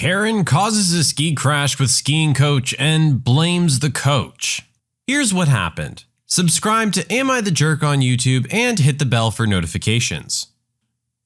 Karen causes a ski crash with skiing coach and blames the coach. Here's what happened. Subscribe to Am I the Jerk on YouTube and hit the bell for notifications.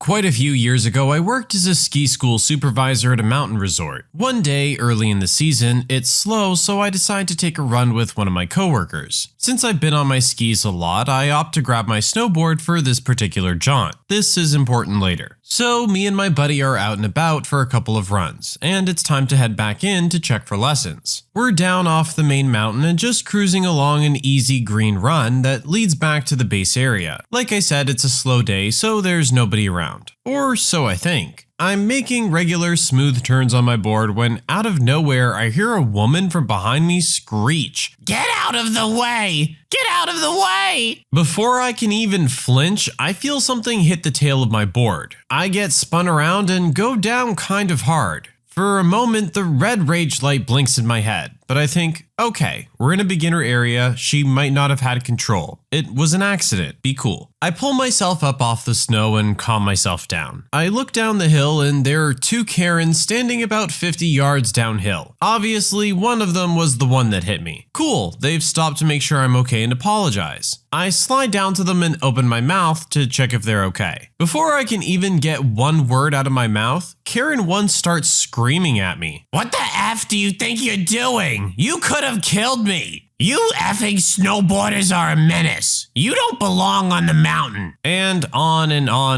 Quite a few years ago, I worked as a ski school supervisor at a mountain resort. One day, early in the season, it's slow, so I decide to take a run with one of my coworkers. Since I've been on my skis a lot, I opt to grab my snowboard for this particular jaunt. This is important later. So me and my buddy are out and about for a couple of runs, and it's time to head back in to check for lessons. We're down off the main mountain and just cruising along an easy green run that leads back to the base area. Like I said, it's a slow day, so there's nobody around. Or so I think. I'm making regular smooth turns on my board when out of nowhere I hear a woman from behind me screech, "Get out of the way! Get out of the way!" Before I can even flinch, I feel something hit the tail of my board. I get spun around and go down kind of hard. For a moment, the red rage light blinks in my head, but I think, okay, we're in a beginner area, she might not have had control. It was an accident, be cool. I pull myself up off the snow and calm myself down. I look down the hill and there are two Karens standing about 50 yards downhill. Obviously, one of them was the one that hit me. Cool, they've stopped to make sure I'm okay and apologize. I slide down to them and open my mouth to check if they're okay. Before I can even get one word out of my mouth, Karen 1 starts screaming at me. "What the F do you think you're doing? You could have killed me. You effing snowboarders are a menace. You don't belong on the mountain." And on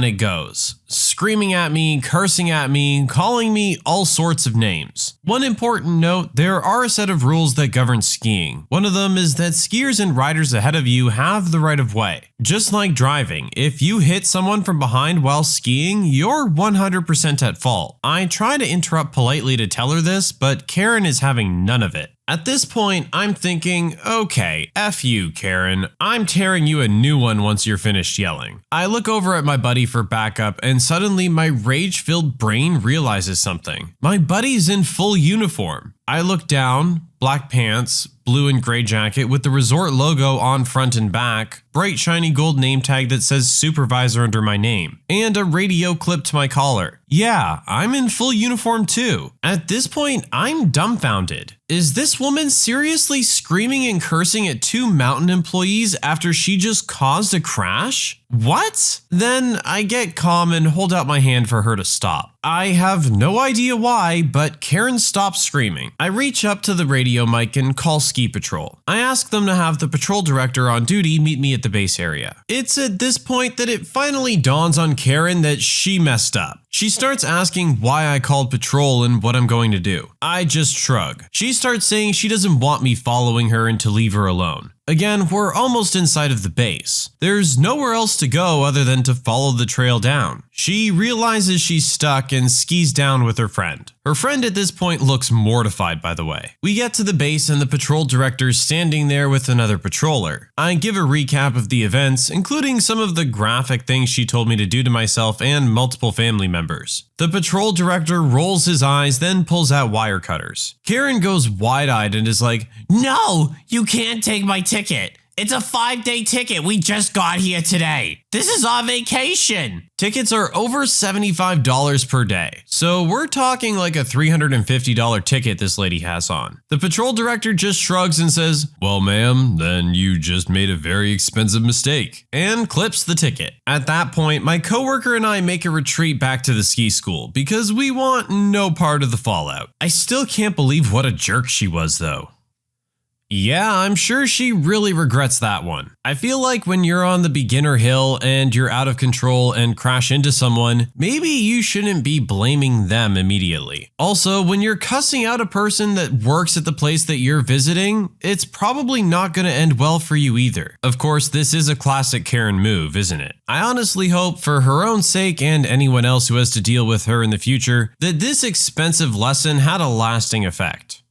it goes. Screaming at me, cursing at me, calling me all sorts of names. One important note, there are a set of rules that govern skiing. One of them is that skiers and riders ahead of you have the right of way. Just like driving, if you hit someone from behind while skiing, you're 100% at fault. I try to interrupt politely to tell her this, but Karen is having none of it. At this point, I'm thinking, okay, F you, Karen. I'm tearing you a new one once you're finished yelling. I look over at my buddy for backup and suddenly my rage-filled brain realizes something. My buddy's in full uniform. I look down, black pants, blue and gray jacket with the resort logo on front and back, bright shiny gold name tag that says supervisor under my name, and a radio clipped to my collar. Yeah, I'm in full uniform too. At this point, I'm dumbfounded. Is this woman seriously screaming and cursing at two mountain employees after she just caused a crash? What? Then I get calm and hold out my hand for her to stop. I have no idea why, but Karen stops screaming. I reach up to the radio mic and call Ski Patrol. I ask them to have the patrol director on duty meet me at the base area. It's at this point that it finally dawns on Karen that she messed up. She starts asking why I called patrol and what I'm going to do. I just shrug. She starts saying she doesn't want me following her and to leave her alone. Again, we're almost inside of the base. There's nowhere else to go other than to follow the trail down. She realizes she's stuck and skis down with her friend. Her friend at this point looks mortified, by the way. We get to the base and the patrol director's standing there with another patroller. I give a recap of the events, including some of the graphic things she told me to do to myself and multiple family members. The patrol director rolls his eyes, then pulls out wire cutters. Karen goes wide-eyed and is like, "No, you can't take my ticket. It's a 5-day ticket. We just got here today. This is our vacation." Tickets are over $75 per day. So we're talking like a $350 ticket this lady has on. The patrol director just shrugs and says, "Well, ma'am, then you just made a very expensive mistake," and clips the ticket. At that point, my coworker and I make a retreat back to the ski school because we want no part of the fallout. I still can't believe what a jerk she was though. Yeah, I'm sure she really regrets that one. I feel like when you're on the beginner hill and you're out of control and crash into someone, maybe you shouldn't be blaming them immediately. Also, when you're cussing out a person that works at the place that you're visiting, it's probably not going to end well for you either. Of course, this is a classic Karen move, isn't it? I honestly hope for her own sake and anyone else who has to deal with her in the future that this expensive lesson had a lasting effect.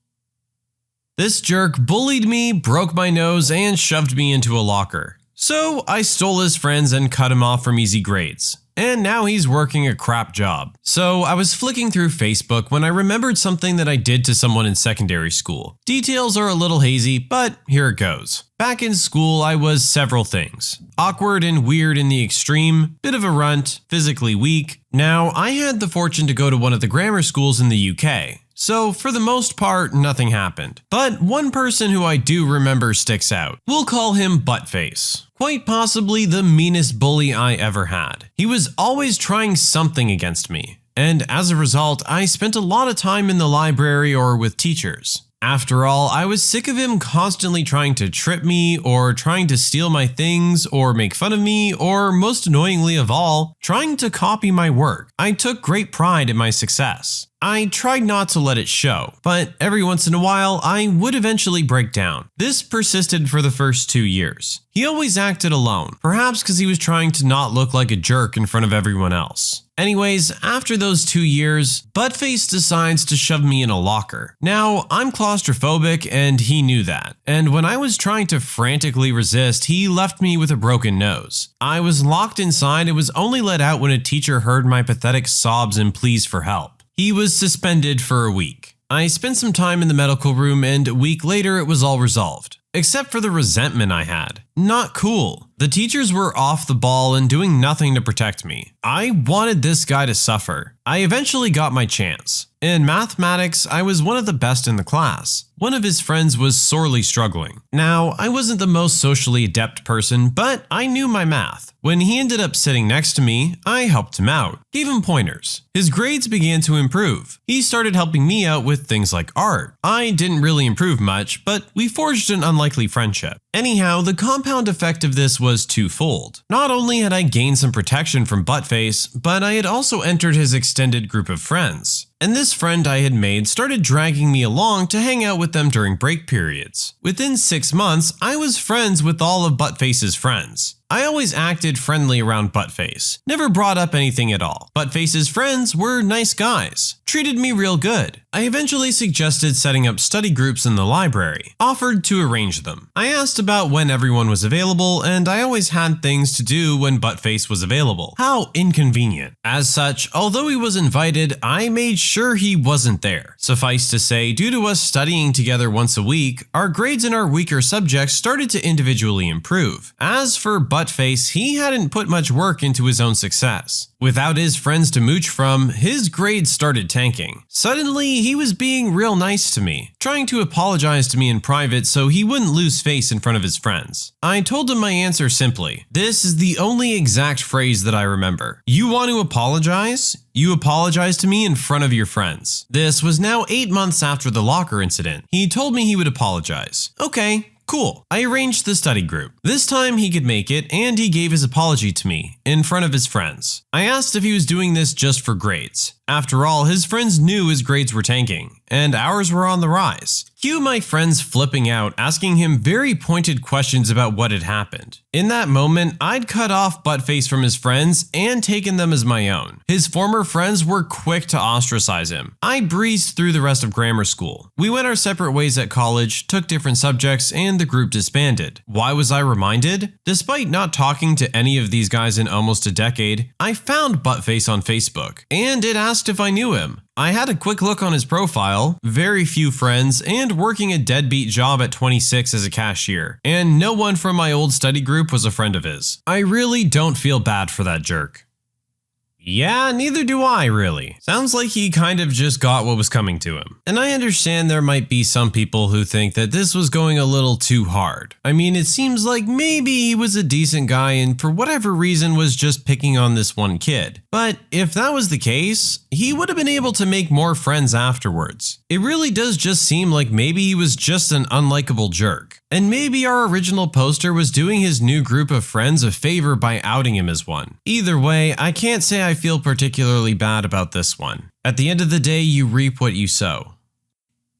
This jerk bullied me, broke my nose, and shoved me into a locker. So I stole his friends and cut him off from easy grades. and now he's working a crap job. So I was flicking through Facebook when I remembered something that I did to someone in secondary school. Details are a little hazy, but here it goes. Back in school, I was several things. Awkward and weird in the extreme, bit of a runt, physically weak. Now, I had the fortune to go to one of the grammar schools in the UK. So, for the most part, nothing happened. But one person who I do remember sticks out. We'll call him Buttface. Quite possibly the meanest bully I ever had. He was always trying something against me. And as a result, I spent a lot of time in the library or with teachers. After all, I was sick of him constantly trying to trip me, or trying to steal my things, or make fun of me, or most annoyingly of all, trying to copy my work. I took great pride in my success. I tried not to let it show, but every once in a while, I would eventually break down. This persisted for the first 2 years. He always acted alone, perhaps because he was trying to not look like a jerk in front of everyone else. Anyways, after those 2 years, Buttface decides to shove me in a locker. Now, I'm claustrophobic and he knew that. And when I was trying to frantically resist, he left me with a broken nose. I was locked inside and was only let out when a teacher heard my pathetic sobs and pleas for help. He was suspended for a week. I spent some time in the medical room and a week later it was all resolved. Except for the resentment I had. Not cool. The teachers were off the ball and doing nothing to protect me. I wanted this guy to suffer. I eventually got my chance. In mathematics, I was one of the best in the class. One of his friends was sorely struggling. Now, I wasn't the most socially adept person, but I knew my math. When he ended up sitting next to me, I helped him out, gave him pointers. His grades began to improve. He started helping me out with things like art. I didn't really improve much, but we forged an unlikely friendship. Anyhow, the compound effect of this was twofold. Not only had I gained some protection from Buttface, but I had also entered his extended group of friends. And this friend I had made started dragging me along to hang out with them during break periods. Within 6 months, I was friends with all of Buttface's friends. I always acted friendly around Buttface, never brought up anything at all. Buttface's friends were nice guys, treated me real good. I eventually suggested setting up study groups in the library, offered to arrange them. I asked about when everyone was available, and I always had things to do when Buttface was available. How inconvenient. As such, although he was invited, I made sure he wasn't there. Suffice to say, due to us studying together once a week, our grades in our weaker subjects started to individually improve. As for Buttface, he hadn't put much work into his own success. Without his friends to mooch from, his grades started tanking. Suddenly, he was being real nice to me, trying to apologize to me in private so he wouldn't lose face in front of his friends. I told him my answer simply. This is the only exact phrase that I remember. You want to apologize? You apologize to me in front of your friends. This was now 8 months after the locker incident. He told me he would apologize. Okay. Cool. I arranged the study group. This time he could make it, and he gave his apology to me in front of his friends. I asked if he was doing this just for grades. After all, his friends knew his grades were tanking, and ours were on the rise. Cue my friends flipping out, asking him very pointed questions about what had happened. In that moment, I'd cut off Buttface from his friends and taken them as my own. His former friends were quick to ostracize him. I breezed through the rest of grammar school. We went our separate ways at college, took different subjects, and the group disbanded. Why was I reminded? Despite not talking to any of these guys in almost a decade, I found Buttface on Facebook, and it asked if I knew him. I had a quick look on his profile, very few friends, and working a deadbeat job at 26 as a cashier, and no one from my old study group was a friend of his. I really don't feel bad for that jerk. Yeah, neither do I, really. Sounds like he kind of just got what was coming to him. And I understand there might be some people who think that this was going a little too hard. I mean, it seems like maybe he was a decent guy and for whatever reason was just picking on this one kid. But if that was the case, he would have been able to make more friends afterwards. It really does just seem like maybe he was just an unlikable jerk. And maybe our original poster was doing his new group of friends a favor by outing him as one. Either way, I can't say I feel particularly bad about this one. At the end of the day, you reap what you sow.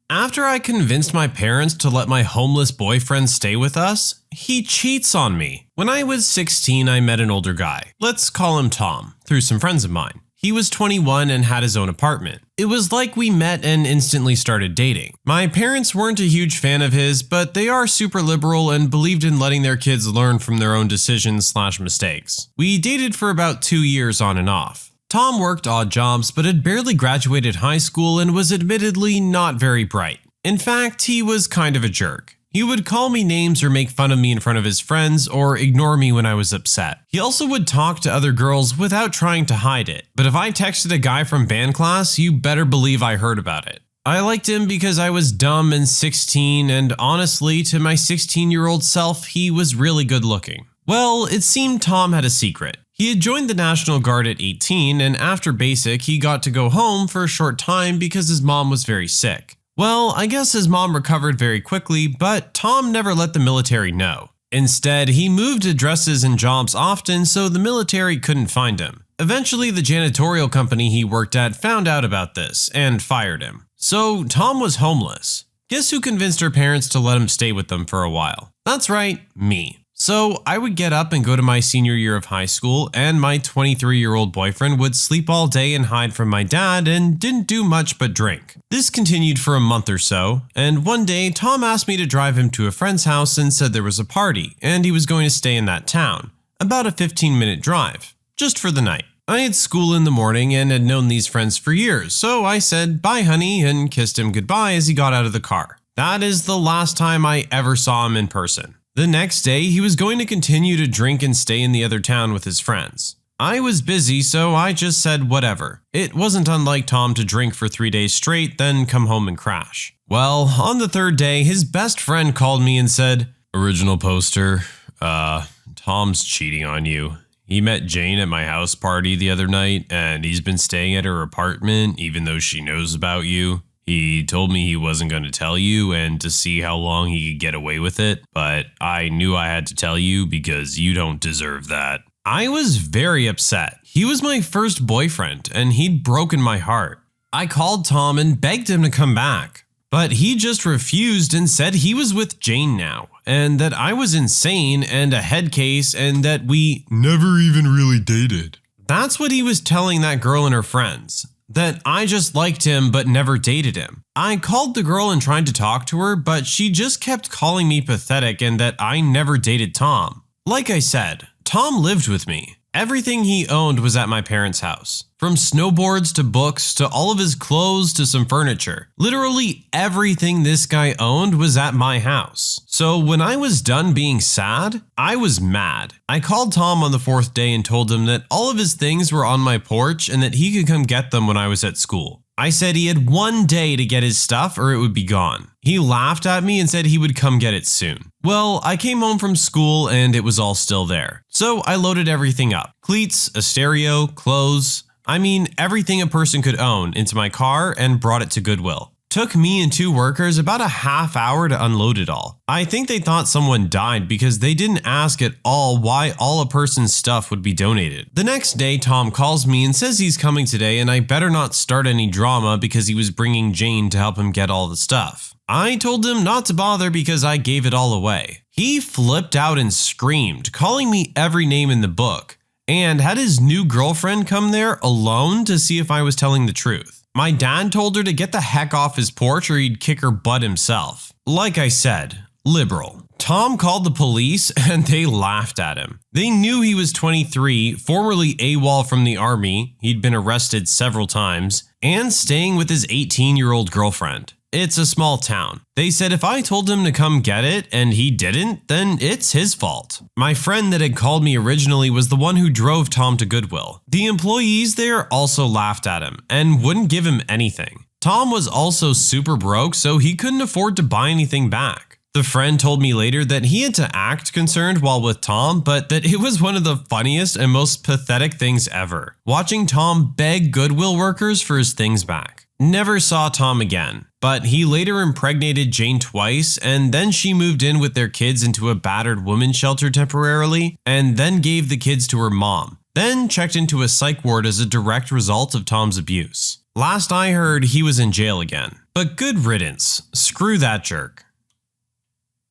After I convinced my parents to let my homeless boyfriend stay with us, he cheats on me. When I was 16, I met an older guy. Let's call him Tom, through some friends of mine. He was 21 and had his own apartment. It was like we met and instantly started dating. My parents weren't a huge fan of his, but they are super liberal and believed in letting their kids learn from their own decisions/mistakes. We dated for about 2 years on and off. Tom worked odd jobs but had barely graduated high school and was admittedly not very bright. In fact, he was kind of a jerk. He would call me names or make fun of me in front of his friends or ignore me when I was upset. He also would talk to other girls without trying to hide it. But if I texted a guy from band class, you better believe I heard about it. I liked him because I was dumb and 16, and honestly, to my 16-year-old self, he was really good looking. Well, it seemed Tom had a secret. He had joined the National Guard at 18, and after basic, he got to go home for a short time because his mom was very sick. Well, I guess his mom recovered very quickly, but Tom never let the military know. Instead, he moved addresses and jobs often so the military couldn't find him. Eventually, the janitorial company he worked at found out about this and fired him. So Tom was homeless. Guess who convinced her parents to let him stay with them for a while? That's right, me. So I would get up and go to my senior year of high school, and my 23-year-old boyfriend would sleep all day and hide from my dad and didn't do much but drink. This continued for a month or so, and one day Tom asked me to drive him to a friend's house and said there was a party, and he was going to stay in that town, about a 15-minute drive, just for the night. I had school in the morning and had known these friends for years, so I said bye honey and kissed him goodbye as he got out of the car. That is the last time I ever saw him in person. The next day, he was going to continue to drink and stay in the other town with his friends. I was busy, so I just said whatever. It wasn't unlike Tom to drink for 3 days straight, then come home and crash. Well, on the third day, his best friend called me and said, "Original poster, Tom's cheating on you. He met Jane at my house party the other night, and he's been staying at her apartment even though she knows about you. He told me he wasn't going to tell you and to see how long he could get away with it, but I knew I had to tell you because you don't deserve that." I was very upset. He was my first boyfriend and he'd broken my heart. I called Tom and begged him to come back, but he just refused and said he was with Jane now and that I was insane and a head case and that we never even really dated. That's what he was telling that girl and her friends. That I just liked him but never dated him. I called the girl and tried to talk to her, but she just kept calling me pathetic and that I never dated Tom. Like I said, Tom lived with me. Everything he owned was at my parents' house. From snowboards to books to all of his clothes to some furniture. Literally everything this guy owned was at my house. So when I was done being sad, I was mad. I called Tom on the fourth day and told him that all of his things were on my porch and that he could come get them when I was at school. I said he had 1 day to get his stuff or it would be gone. He laughed at me and said he would come get it soon. Well, I came home from school and it was all still there. So I loaded everything up. Cleats, a stereo, clothes, everything a person could own into my car and brought it to Goodwill. Took me and 2 workers about a half hour to unload it all. I think they thought someone died because they didn't ask at all why all a person's stuff would be donated. The next day, Tom calls me and says he's coming today and I better not start any drama because he was bringing Jane to help him get all the stuff. I told him not to bother because I gave it all away. He flipped out and screamed, calling me every name in the book, and had his new girlfriend come there alone to see if I was telling the truth. My dad told her to get the heck off his porch or he'd kick her butt himself. Like I said, liberal. Tom called the police and they laughed at him. They knew he was 23, formerly AWOL from the army, he'd been arrested several times, and staying with his 18-year-old girlfriend. It's a small town. They said if I told him to come get it and he didn't, then it's his fault. My friend that had called me originally was the one who drove Tom to Goodwill. The employees there also laughed at him and wouldn't give him anything. Tom was also super broke, so he couldn't afford to buy anything back. The friend told me later that he had to act concerned while with Tom, but that it was one of the funniest and most pathetic things ever, watching Tom beg Goodwill workers for his things back. Never saw Tom again, but he later impregnated Jane twice, and then she moved in with their kids into a battered women's shelter temporarily, and then gave the kids to her mom, then checked into a psych ward as a direct result of Tom's abuse. Last I heard, he was in jail again. But good riddance. Screw that jerk.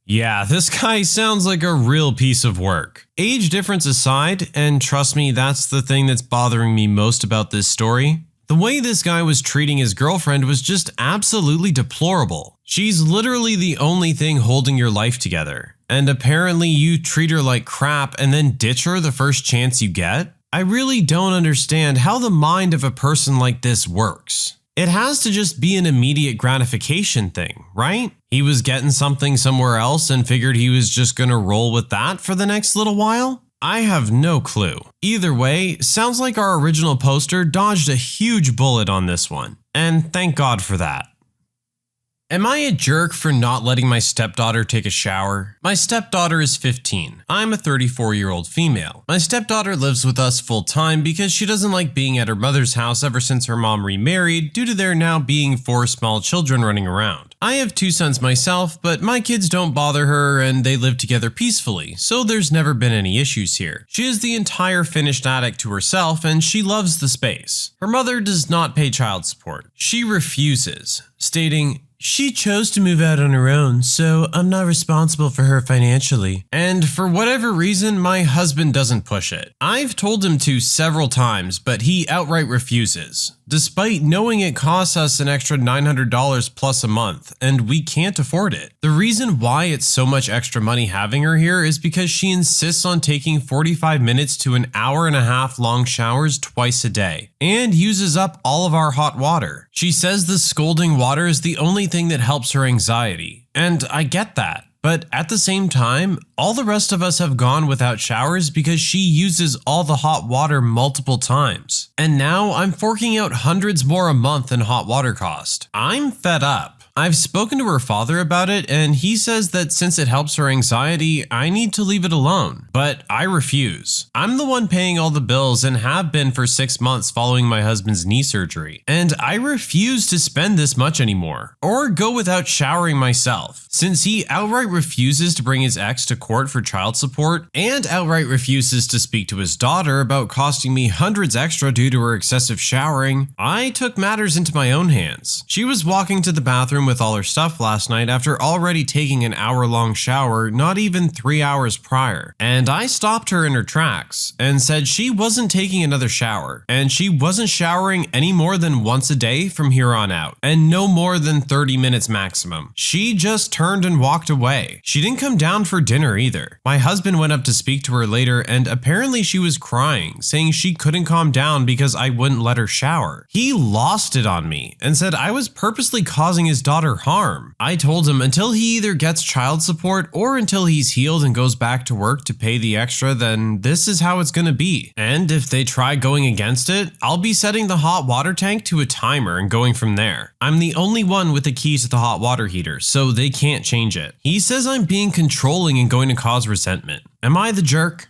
Yeah, this guy sounds like a real piece of work. Age difference aside, and trust me, that's the thing that's bothering me most about this story, the way this guy was treating his girlfriend was just absolutely deplorable. She's literally the only thing holding your life together, and apparently you treat her like crap and then ditch her the first chance you get? I really don't understand how the mind of a person like this works. It has to just be an immediate gratification thing, right? He was getting something somewhere else and figured he was just gonna roll with that for the next little while? I have no clue. Either way, sounds like our original poster dodged a huge bullet on this one, and thank God for that. Am I a jerk for not letting my stepdaughter take a shower? My stepdaughter is 15. I'm a 34-year-old female. My stepdaughter lives with us full time because she doesn't like being at her mother's house ever since her mom remarried due to there now being 4 small children running around. I have 2 sons myself, but my kids don't bother her and they live together peacefully, so there's never been any issues here. She has the entire finished attic to herself and she loves the space. Her mother does not pay child support. She refuses, stating, "She chose to move out on her own, so I'm not responsible for her financially." And for whatever reason, my husband doesn't push it. I've told him to several times, but he outright refuses, despite knowing it costs us an extra $900 plus a month, and we can't afford it. The reason why it's so much extra money having her here is because she insists on taking 45 minutes to an hour and a half long showers twice a day, and uses up all of our hot water. She says the scalding water is the only thing that helps her anxiety, and I get that. But at the same time, all the rest of us have gone without showers because she uses all the hot water multiple times. And now I'm forking out hundreds more a month in hot water cost. I'm fed up. I've spoken to her father about it and he says that since it helps her anxiety, I need to leave it alone. But I refuse. I'm the one paying all the bills and have been for 6 months following my husband's knee surgery. And I refuse to spend this much anymore, or go without showering myself, since he outright refuses to bring his ex to court for child support and outright refuses to speak to his daughter about costing me hundreds extra due to her excessive showering. I took matters into my own hands. She was walking to the bathroom with all her stuff last night after already taking an hour-long shower not even 3 hours prior, and I stopped her in her tracks and said she wasn't taking another shower, and she wasn't showering any more than once a day from here on out, and no more than 30 minutes maximum. She just turned and walked away. She didn't come down for dinner either. My husband went up to speak to her later and apparently she was crying, saying she couldn't calm down because I wouldn't let her shower. He lost it on me and said I was purposely causing his daughter harm. I told him until he either gets child support or until he's healed and goes back to work to pay the extra, then this is how it's gonna be. And if they try going against it, I'll be setting the hot water tank to a timer and going from there. I'm the only one with the key to the hot water heater, so they can't change it. He says I'm being controlling and going to cause resentment. Am I the jerk?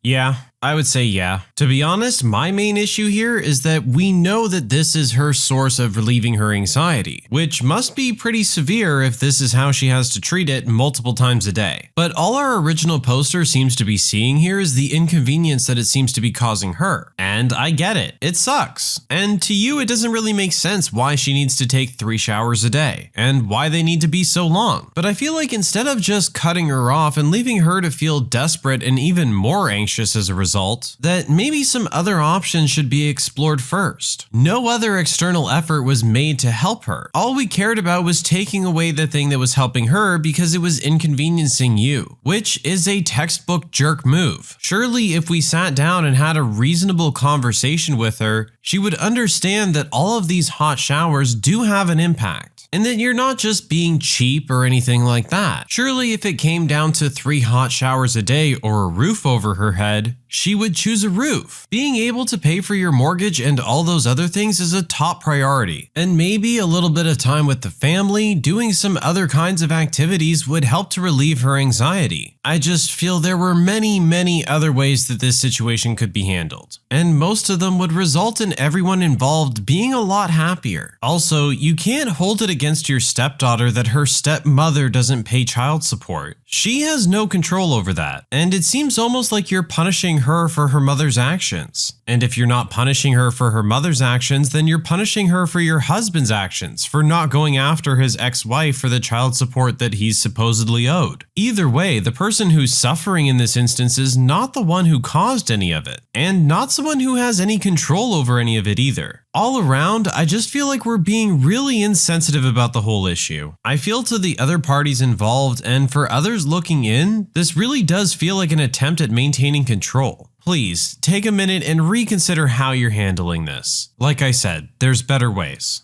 Yeah, I would say yeah. To be honest, my main issue here is that we know that this is her source of relieving her anxiety, which must be pretty severe if this is how she has to treat it multiple times a day. But all our original poster seems to be seeing here is the inconvenience that it seems to be causing her. And I get it. It sucks. And to you, it doesn't really make sense why she needs to take 3 showers a day and why they need to be so long. But I feel like instead of just cutting her off and leaving her to feel desperate and even more anxious as a result, that maybe some other options should be explored first. No other external effort was made to help her. All we cared about was taking away the thing that was helping her because it was inconveniencing you, which is a textbook jerk move. Surely if we sat down and had a reasonable conversation with her, she would understand that all of these hot showers do have an impact, and that you're not just being cheap or anything like that. Surely if it came down to 3 hot showers a day or a roof over her head, she would choose a roof. Being able to pay for your mortgage and all those other things is a top priority, and maybe a little bit of time with the family, doing some other kinds of activities would help to relieve her anxiety. I just feel there were many other ways that this situation could be handled, and most of them would result in everyone involved being a lot happier. Also, you can't hold it against your stepdaughter that her stepmother doesn't pay child support. She has no control over that, and it seems almost like you're punishing her for her mother's actions. And if you're not punishing her for her mother's actions, then you're punishing her for your husband's actions, for not going after his ex-wife for the child support that he's supposedly owed. Either way, the person who's suffering in this instance is not the one who caused any of it, and not someone who has any control over any of it either. All around, I just feel like we're being really insensitive about the whole issue. I feel to the other parties involved, and for others looking in, this really does feel like an attempt at maintaining control. Please, take a minute and reconsider how you're handling this. Like I said, there's better ways.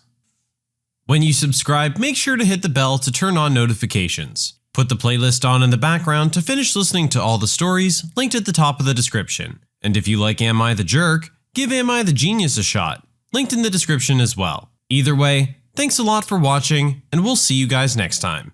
When you subscribe, make sure to hit the bell to turn on notifications. Put the playlist on in the background to finish listening to all the stories, linked at the top of the description. And if you like Am I the Jerk, give Am I the Genius a shot, linked in the description as well. Either way, thanks a lot for watching, and we'll see you guys next time.